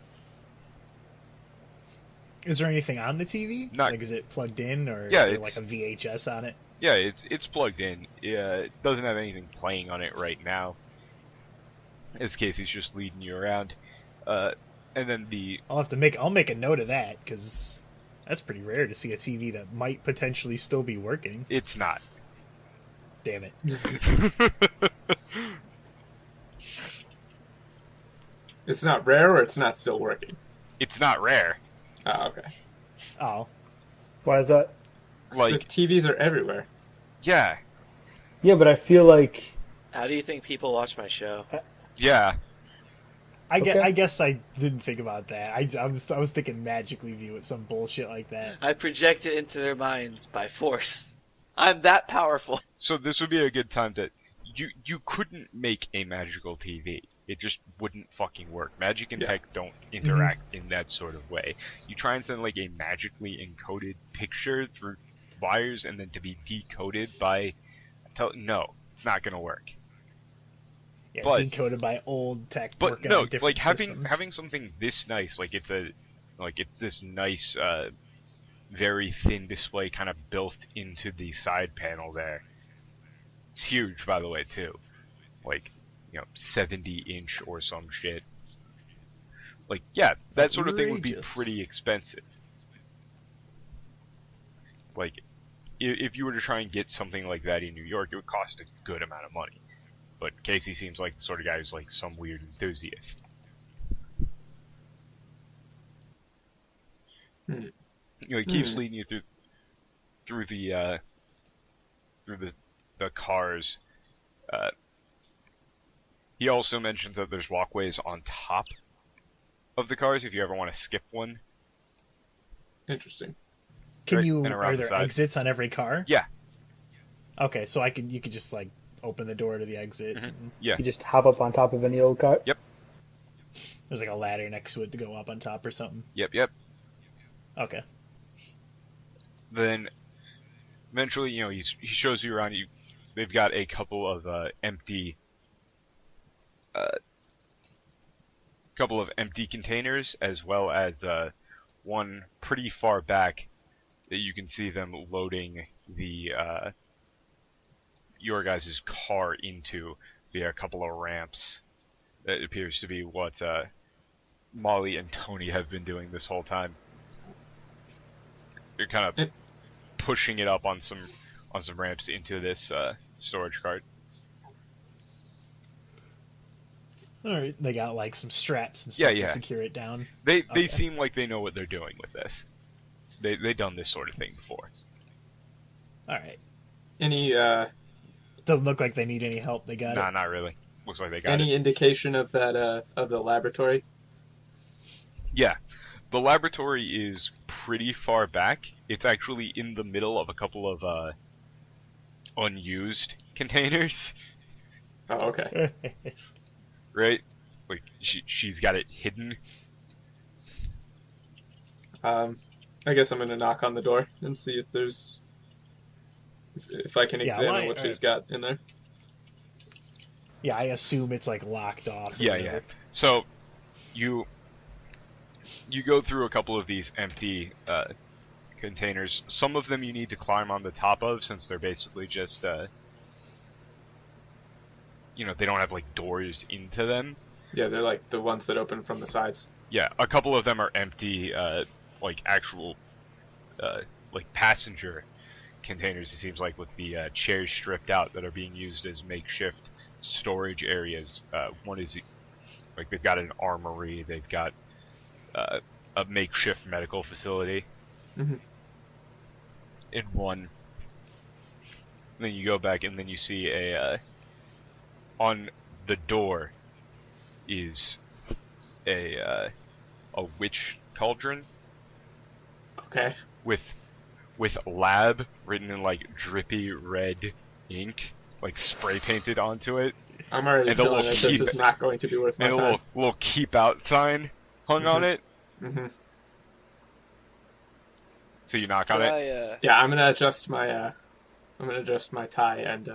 Is there anything on the TV? Not- Like, is it plugged in, or Yeah, is there it's- like a VHS on it? Yeah, it's plugged in. It doesn't have anything playing on it right now, as Casey's just leading you around. And then I'll make a note of that, because that's pretty rare to see a TV that might potentially still be working. it's not. Damn it. It's not rare, or it's not still working? It's not rare. Oh, okay. Oh. Why is that? Like- the TVs are everywhere. Yeah, Yeah, but I feel like How do you think people watch my show? yeah. Okay. I guess I didn't think about that. I was thinking magically view it, some bullshit like that. I project it into their minds by force. I'm that powerful. So this would be a good time to. You couldn't make a magical TV. It just wouldn't fucking work. Magic and Yeah. tech don't interact in that sort of way. You try and send like a magically encoded picture through wires and then to be decoded by. No, it's not gonna work. Yeah, But- decoded by old tech But working no, on different like systems. having something this nice, like it's this nice, very thin display kind of built into the side panel there. It's huge, by the way, too. Like, 70-inch or some shit. Like, yeah, that sort of thing would be Outrageous. pretty expensive. Like, if you were to try and get something like that in New York, it would cost a good amount of money. But Casey seems like the sort of guy who's like some weird enthusiast. He keeps leading you through the cars. He also mentions that there's walkways on top of the cars if you ever want to skip one. Interesting. Can right, you? and around Are the there side. exits on every car? Yeah. Okay, so you could just like open the door to the exit. Mhm. and Yeah. you just hop up on top of any old car. There's like a ladder next to it to go up on top or something. Yep. Okay. Then eventually, he shows you around. They've got a couple of empty containers, as well as one pretty far back that you can see them loading your guys' car into via a couple of ramps. That appears to be what Molly and Tony have been doing this whole time. They're kind of pushing it up on some ramps into this storage cart. All right. They got like some straps and stuff Yeah. to secure it down. They Okay. seem like they know what they're doing with this. They've done this sort of thing before. All right. Any Doesn't look like they need any help. They got Nah, it. not really. Looks like they got any it. indication of that of the laboratory? Yeah. the laboratory is pretty far back. It's actually in the middle of a couple of unused containers. Oh, okay. Right? Like, she's got it hidden. I guess I'm gonna knock on the door and see if there's... If I can examine what she's got in there. Yeah, I assume it's like locked off. Yeah. So, you go through a couple of these empty containers. Some of them you need to climb on the top of, since they're basically just, they don't have, like, doors into them. Yeah, they're like the ones that open from the sides. Yeah, a couple of them are empty, like, actual, like, passenger containers, it seems like, with the chairs stripped out that are being used as makeshift storage areas. One is, like, they've got an armory, they've got a makeshift medical facility in one. And then you go back and then you see on the door is a witch cauldron. Okay. With lab written in, like, drippy red ink, like, spray painted onto it. I'm already And a feeling little that this keep- is not going to be worth my And a time. little keep out sign hung on it. Mm-hmm. So you knock Can on it. I, Yeah, I'm gonna adjust my tie and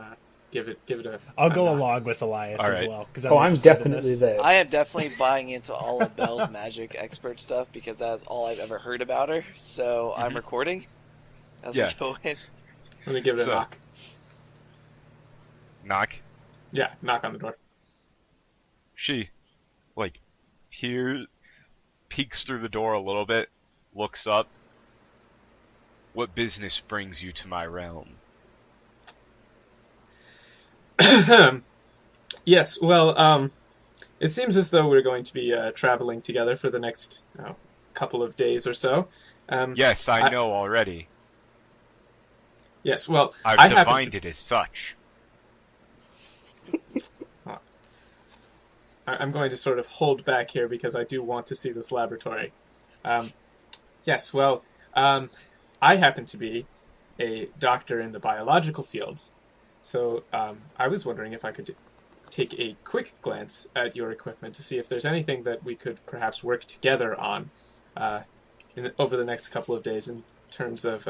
give it a. I'll go knock. along with Elias All as right. well. Because I'm definitely there. I am definitely buying into all of Belle's magic expert stuff because that is all I've ever heard about her. So I'm recording as Yeah. we go in. Let me give it a So- knock. Knock. Yeah, knock on the door. She, like, peeks through the door a little bit, looks up. What business brings you to my realm? Yes, well, it seems as though we're going to be traveling together for the next couple of days or so. Yes, I know already. Yes, well, I've I happen defined it as such. I'm going to sort of hold back here because I do want to see this laboratory. Yes, well, I happen to be a doctor in the biological fields, so I was wondering if I could take a quick glance at your equipment to see if there's anything that we could perhaps work together on over the next couple of days in terms of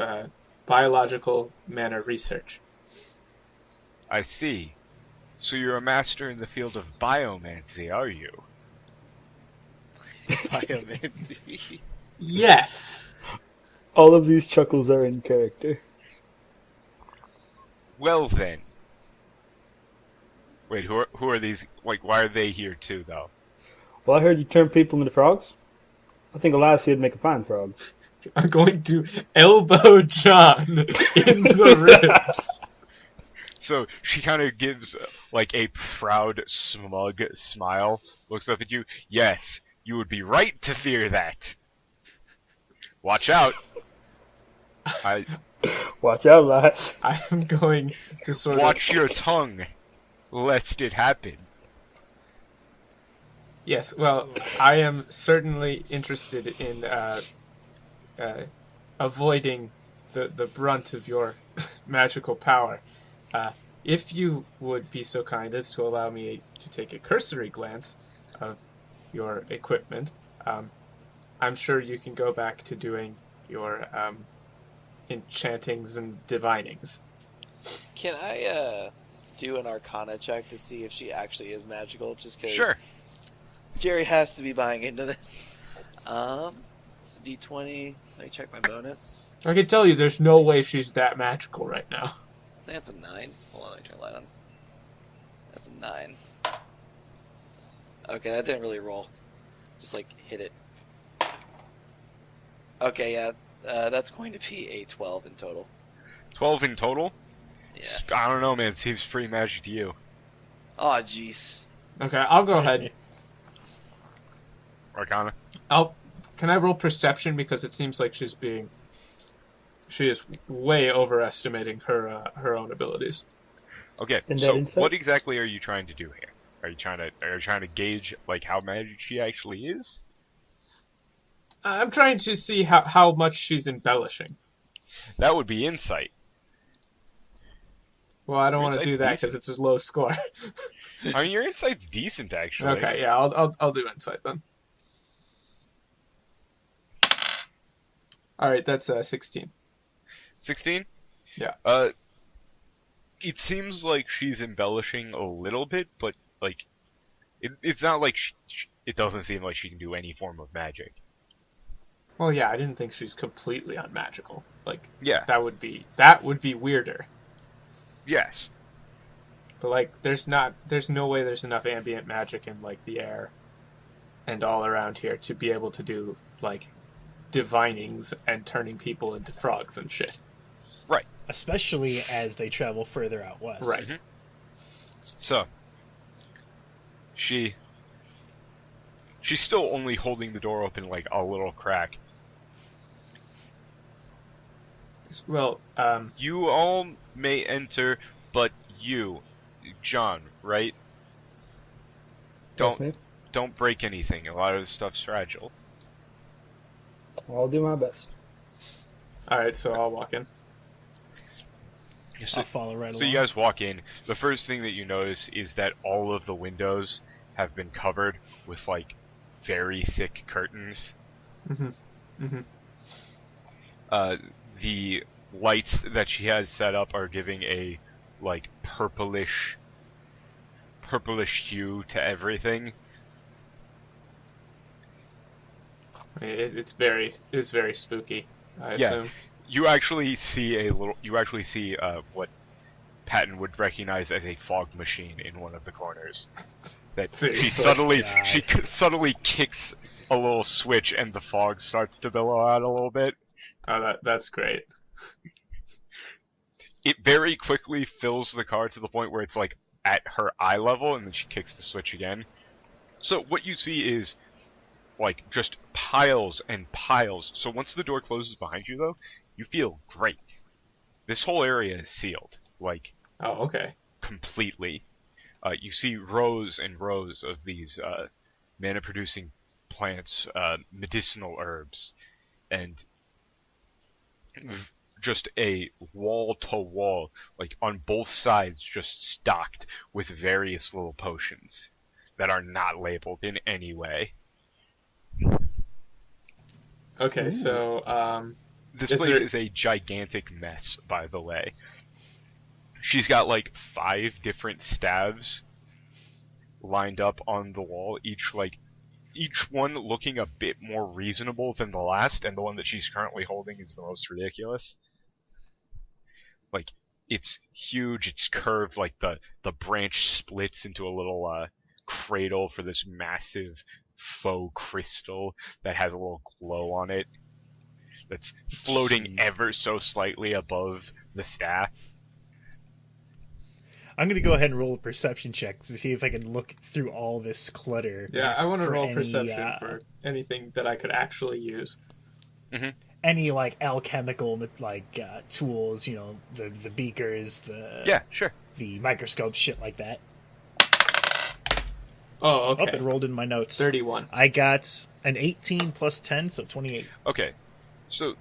biological manner research. I see. So you're a master in the field of biomancy, are you? Biomancy. Yes! All of these chuckles are in character. Well then. Wait, who are these? Like, why are they here too, though? Well, I heard you turn people into frogs. I think Elias would make a fine frog. I'm going to elbow John in the ribs. So she kind of gives, like, a proud, smug smile, looks up at you. Yes, you would be right to fear that. Watch out. Watch out, Elias. I'm going to sort of... Watch your tongue, lest it happen. Yes, well, I am certainly interested in avoiding the brunt of your magical power. If you would be so kind as to allow me to take a cursory glance of your equipment, I'm sure you can go back to doing your enchantings and divinings. Can I do an Arcana check to see if she actually is magical? Just because Sure. Jerry has to be buying into this. It's a D20. Let me check my bonus. I can tell you there's no way she's that magical right now. I think that's a 9. Hold on, let me turn the light on. That's a 9. Okay, that didn't really roll. Just, like, hit it. Okay, yeah. That's going to be a 12 in total. 12 in total? Yeah. I don't know, man. Seems pretty magic to you. Aw, jeez. Okay, I'll go ahead. Arcana? Can I roll perception, because it seems like she is way overestimating her own abilities. Okay, And that so insight? what exactly are you trying to do here? Are you trying to gauge, like, how magic she actually is? I'm trying to see how much she's embellishing. That would be insight. Well, I don't Your want to do insight's that decent. because it's a low score. I mean, your insight's decent, actually. Okay, yeah, I'll do insight then. All right, that's 16. 16? Yeah. It seems like she's embellishing a little bit, but, like, it's not like it doesn't seem like she can do any form of magic. Well, yeah, I didn't think she's completely unmagical. Like, Yeah. that would be weirder. Yes. But like, there's no way there's enough ambient magic in like the air and all around here to be able to do like divinings and turning people into frogs and shit. Right. Especially as they travel further out west. Right. Mm-hmm. So, she's still only holding the door open like a little crack. Well, You all may enter, but you, John, right? Yes, mate. Don't break anything. A lot of the stuff's fragile. I'll do my best. all right, so I'll walk in. So, I'll follow right so along. you guys walk in. The first thing that you notice is that all of the windows have been covered with like very thick curtains. Mm-hmm. The lights that she has set up are giving a like purplish hue to everything. It's very spooky. I Yeah. assume. You actually see what Patton would recognize as a fog machine in one of the corners. That Seriously? she subtly kicks a little switch and the fog starts to billow out a little bit. Oh, that's great. It very quickly fills the car to the point where it's like at her eye level, and then she kicks the switch again. So what you see is like just piles and piles. So once the door closes behind you, though, you feel great. This whole area is sealed, like Oh, okay. completely. You see rows and rows of these mana-producing plants, medicinal herbs, and just a wall-to-wall, like on both sides, just stocked with various little potions that are not labeled in any way. Okay, so This Is place there- is a gigantic mess, by the way. She's got like 5 different staves lined up on the wall, each one looking a bit more reasonable than the last, and the one that she's currently holding is the most ridiculous. Like, it's huge, it's curved, like the branch splits into a little cradle for this massive faux crystal that has a little glow on it that's floating ever so slightly above the staff. I'm going to go ahead and roll a perception check to see if I can look through all this clutter. yeah, I want to for roll any, perception for anything that I could actually use. Any like alchemical like tools, you know, the beakers, Yeah, sure. the microscopes, shit like that. Oh, Oh, okay. it rolled in my notes. 31. I got an 18 plus 10, so 28. Okay. So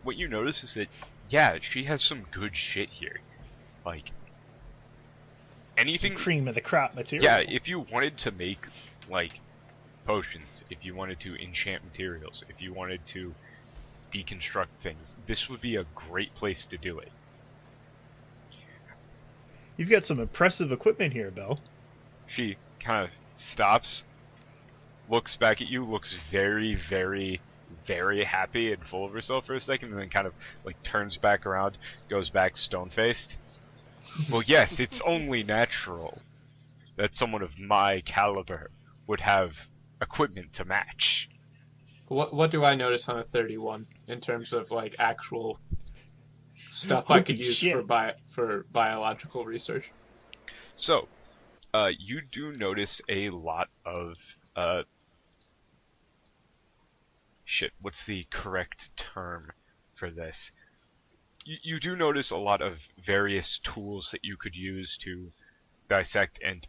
what you notice is that, yeah, she has some good shit here. Like, anything. Some cream of the crop material. Yeah, if you wanted to make, like, potions, if you wanted to enchant materials, if you wanted to deconstruct things, this would be a great place to do it. You've got some impressive equipment here, Bill. She kind of stops, looks back at you, looks very, very, very happy and full of herself for a second, and then kind of, like, turns back around, goes back stone-faced. Well, yes, it's only natural that someone of my caliber would have equipment to match. What do I notice on a 31 in terms of like actual stuff I could Holy use shit. for biological research? So, you do notice a lot of, shit, what's the correct term for this? You do notice a lot of various tools that you could use to dissect and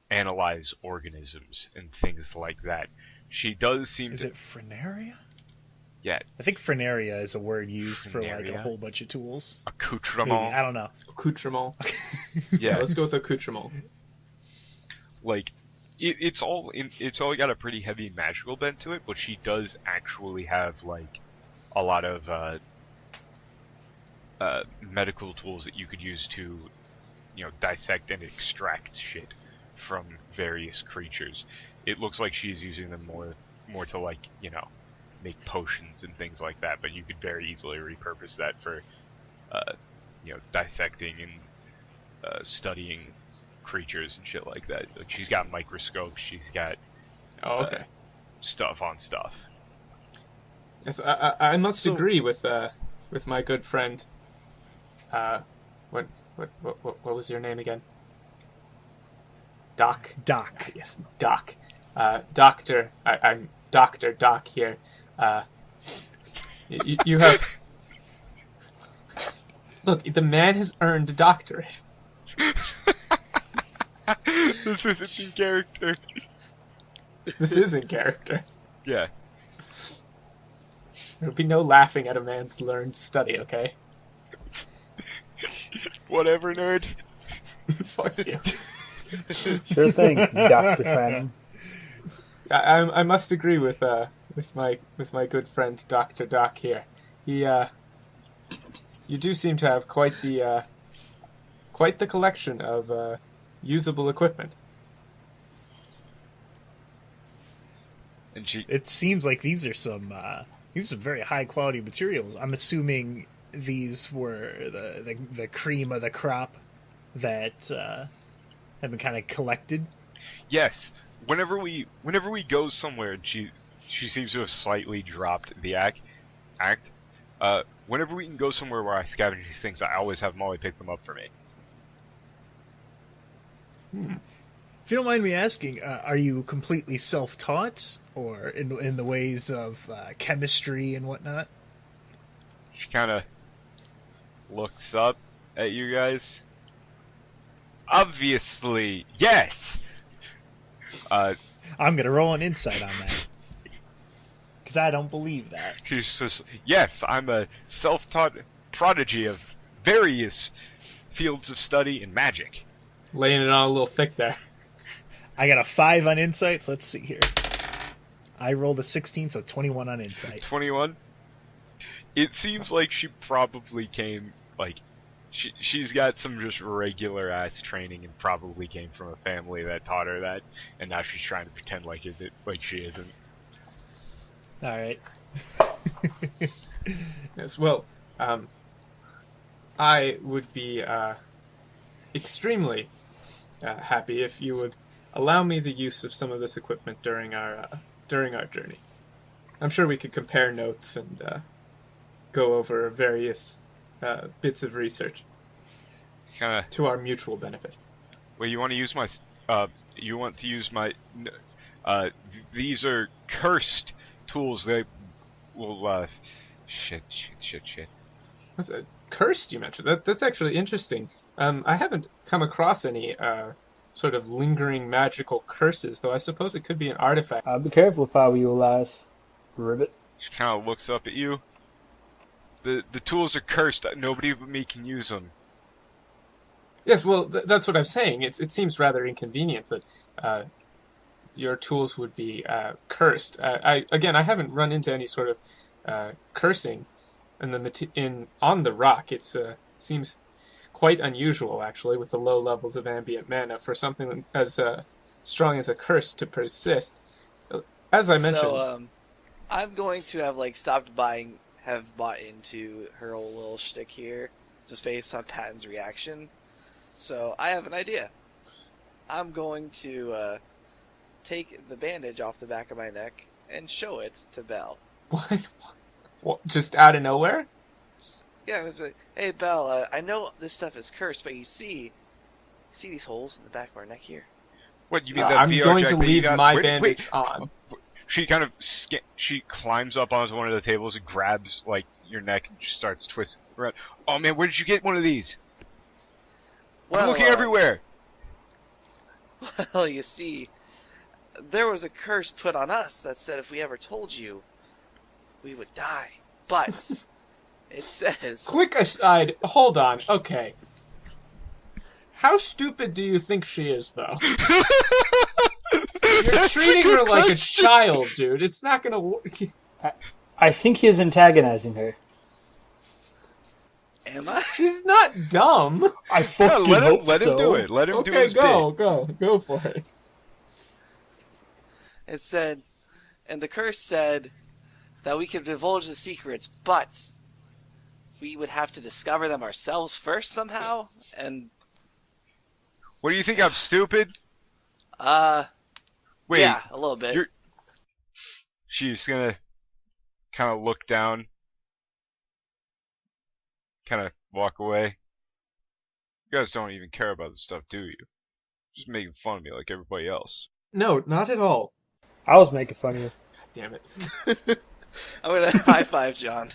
analyze organisms and things like that. She does seem Is to... it Frenaria? Yeah. I think Frenaria is a word used for like a Frenaria? whole bunch of tools. Accoutrement. Maybe, I don't know. Accoutrement. Yeah. Let's go with accoutrement. Like, it's all got a pretty heavy magical bent to it, but she does actually have like a lot of medical tools that you could use to, dissect and extract shit from various creatures. It looks like she's using them more to like, make potions and things like that, but you could very easily repurpose that for, dissecting and studying creatures and shit like that. Like, she's got microscopes, she's got stuff on stuff. Yes, I must agree with my good friend. What was your name again? Doc. Doc. Yes, Doc. Doctor. I'm Dr. Doc here. You have... Look, the man has earned a doctorate. This isn't in character. This is in character. Yeah. There'll be no laughing at a man's learned study, okay? Whatever, nerd. Fuck you. Sure thing, Dr. Phantom. I must agree with my good friend Dr. Doc here. You do seem to have quite the collection of usable equipment. And It seems like these are some very high quality materials. I'm assuming these were the cream of the crop that have been kind of collected. Yes. Whenever we go somewhere, and she seems to have slightly dropped the act. Whenever we can go somewhere where I scavenge these things, I always have Molly pick them up for me. If you don't mind me asking, are you completely self-taught, or in the ways of chemistry and whatnot? She kind of looks up at you guys. Obviously, yes! I'm gonna roll an insight on that, because I don't believe that. She says, yes, I'm a self-taught prodigy of various fields of study and magic. Laying it on a little thick there. I got a 5 on insight, so let's see here. I rolled a 16, so 21 on insight. 21? It seems like she probably came, like, she's got some just regular ass training and probably came from a family that taught her that, and now she's trying to pretend like she isn't. Alright. Yes, well, I would be extremely happy if you would allow me the use of some of this equipment during our journey. I'm sure we could compare notes and go over various bits of research to our mutual benefit. Well, you want to use my... these are cursed tools. They will... Shit. What's that? Cursed, you mentioned? That's actually interesting. I haven't come across any sort of lingering magical curses, though I suppose it could be an artifact. Be careful if I were you, Elias. Ribbit. She kind of looks up at you. The tools are cursed. Nobody but me can use them. Yes, well, that's what I'm saying. It seems rather inconvenient that your tools would be cursed. I haven't run into any sort of cursing on the rock. It seems quite unusual, actually, with the low levels of ambient mana for something as strong as a curse to persist. As I mentioned, So, I'm going to have bought into her old little shtick here, just based on Patton's reaction. So I have an idea. I'm going to take the bandage off the back of my neck and show it to Belle. What? Just out of nowhere? Yeah, it's like, hey Belle, I know this stuff is cursed, but you see these holes in the back of our neck here? What, you mean that I'm VR going jack to that you leave got? my Wait, bandage on. She kind of she climbs up onto one of the tables and grabs like your neck and just starts twisting around. Oh man, where did you get one of these? I'm looking everywhere. Well, you see, there was a curse put on us that said if we ever told you, we would die. But it says... Quick aside, hold on, okay. How stupid do you think she is, though? You're treating her like a child, dude. It's not gonna work. I think he is antagonizing her. Am I? She's not dumb. I fucking hope let him so. do it. Let him do Okay, his bit. go for it. It said, and the curse said that we could divulge the secrets, but we would have to discover them ourselves first somehow. And What do you think? I'm stupid? Wait, yeah, a little bit. She's gonna kind of look down, kind of walk away. You guys don't even care about this stuff, do you? Just making fun of me like everybody else. No, not at all. I was making fun of you. Damn it. I'm gonna high five John.